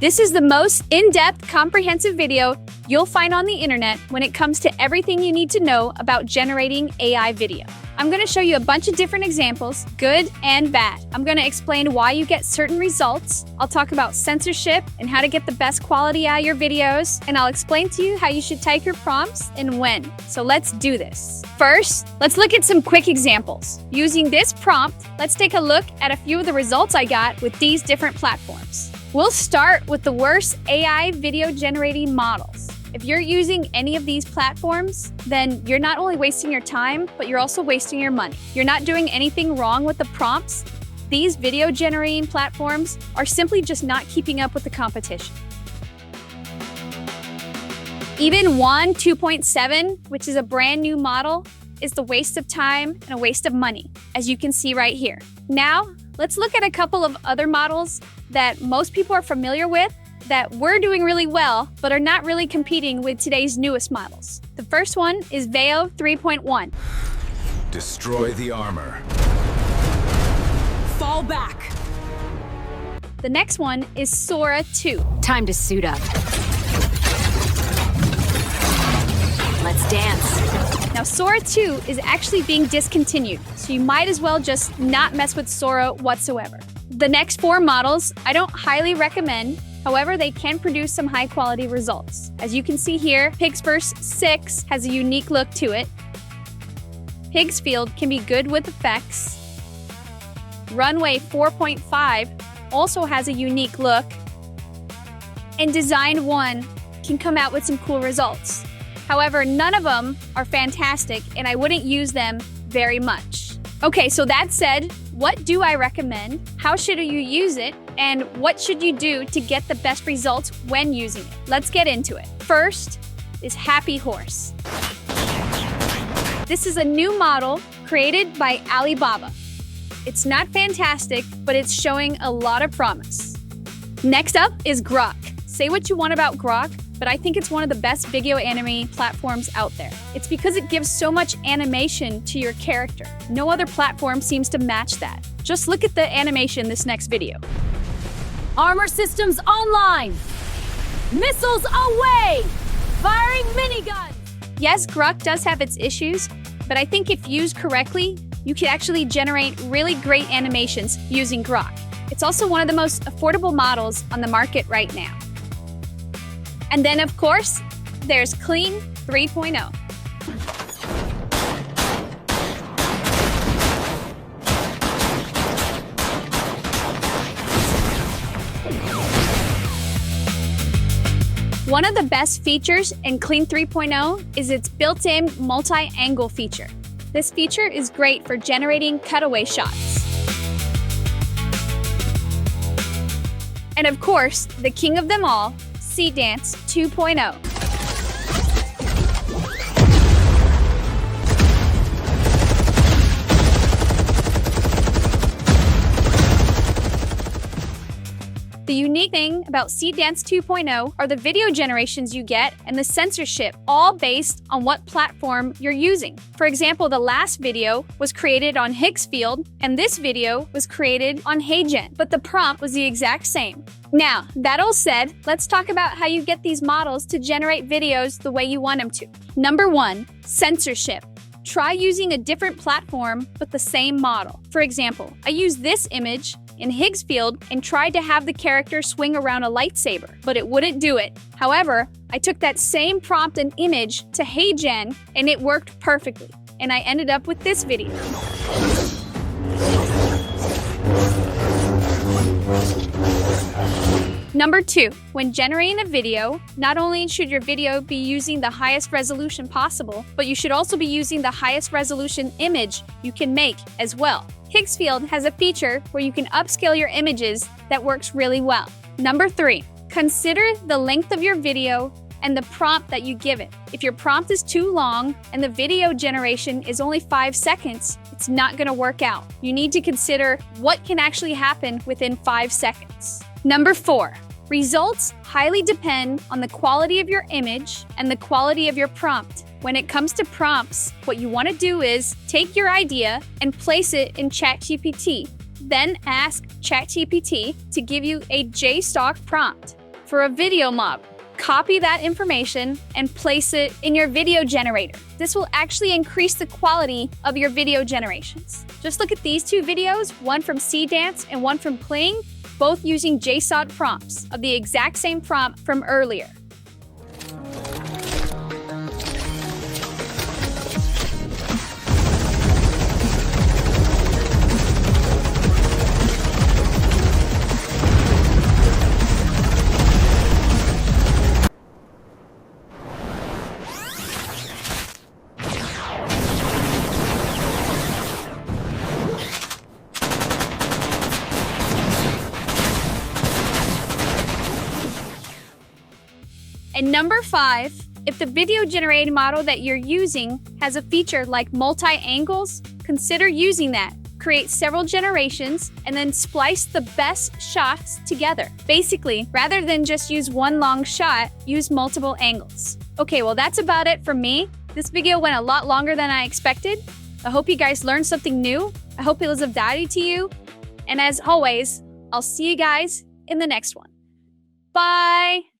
This is the most in-depth, comprehensive video you'll find on the internet when it comes to everything you need to know about generating AI video. I'm going to show you a bunch of different examples, good and bad. I'm going to explain why you get certain results. I'll talk about censorship and how to get the best quality out of your videos. And I'll explain to you how you should type your prompts and when. So let's do this. First, let's look at some quick examples. Using this prompt, let's take a look at a few of the results I got with these different platforms. We'll start with the worst AI video generating models. If you're using any of these platforms, then you're not only wasting your time, but you're also wasting your money. You're not doing anything wrong with the prompts. These video generating platforms are simply just not keeping up with the competition. Even WAN 2.7, which is a brand new model, is the waste of time and a waste of money, as you can see right here. Now, let's look at a couple of other models that most people are familiar with that we're doing really well, but are not really competing with today's newest models. The first one is Veo 3.1. Destroy the armor. Fall back. The next one is Sora 2. Time to suit up. Let's dance. Now, Sora 2 is actually being discontinued, so you might as well just not mess with Sora whatsoever. The next 4 models, I don't highly recommend. However, they can produce some high-quality results. As you can see here, Pixverse 6 has a unique look to it. Pigsfield can be good with effects. Runway 4.5 also has a unique look. And Design 1 can come out with some cool results. However, none of them are fantastic, and I wouldn't use them very much. Okay, so that said, what do I recommend? How should you use it? And what should you do to get the best results when using it? Let's get into it. First is Happy Horse. This is a new model created by Alibaba. It's not fantastic, but it's showing a lot of promise. Next up is Grok. Say what you want about Grok, but I think it's one of the best video anime platforms out there. It's because it gives so much animation to your character. No other platform seems to match that. Just look at the animation in this next video. Armor systems online. Missiles away. Firing miniguns. Yes, Grok does have its issues, but I think if used correctly, you can actually generate really great animations using Grok. It's also one of the most affordable models on the market right now. And then, of course, there's Clean 3.0. One of the best features in Clean 3.0 is its built-in multi-angle feature. This feature is great for generating cutaway shots. And of course, the king of them all, Dance 2.0. The unique thing about Dance 2.0 are the video generations you get and the censorship, all based on what platform you're using. For example, the last video was created on Higgsfield, and this video was created on HeyGen, but the prompt was the exact same. Now, that all said, let's talk about how you get these models to generate videos the way you want them to. Number 1, censorship. Try using a different platform but the same model. For example, I used this image in Higgsfield and tried to have the character swing around a lightsaber, but it wouldn't do it. However, I took that same prompt and image to HeyGen and it worked perfectly. And I ended up with this video. Number 2, when generating a video, not only should your video be using the highest resolution possible, but you should also be using the highest resolution image you can make as well. Higgsfield has a feature where you can upscale your images that works really well. Number 3, consider the length of your video and the prompt that you give it. If your prompt is too long and the video generation is only 5 seconds, it's not going to work out. You need to consider what can actually happen within 5 seconds. Number 4, results highly depend on the quality of your image and the quality of your prompt. When it comes to prompts, what you want to do is take your idea and place it in ChatGPT. Then ask ChatGPT to give you a JStock prompt. for a video mob. Copy that information and place it in your video generator. This will actually increase the quality of your video generations. Just look at these two videos, one from C-Dance and one from Pling, both using JSON prompts of the exact same prompt from earlier. And number 5, if the video generating model that you're using has a feature like multi-angles, consider using that. Create several generations and then splice the best shots together. Basically, rather than just use one long shot, use multiple angles. Okay, well that's about it for me. This video went a lot longer than I expected. I hope you guys learned something new. I hope it was of value to you. And as always, I'll see you guys in the next one. Bye!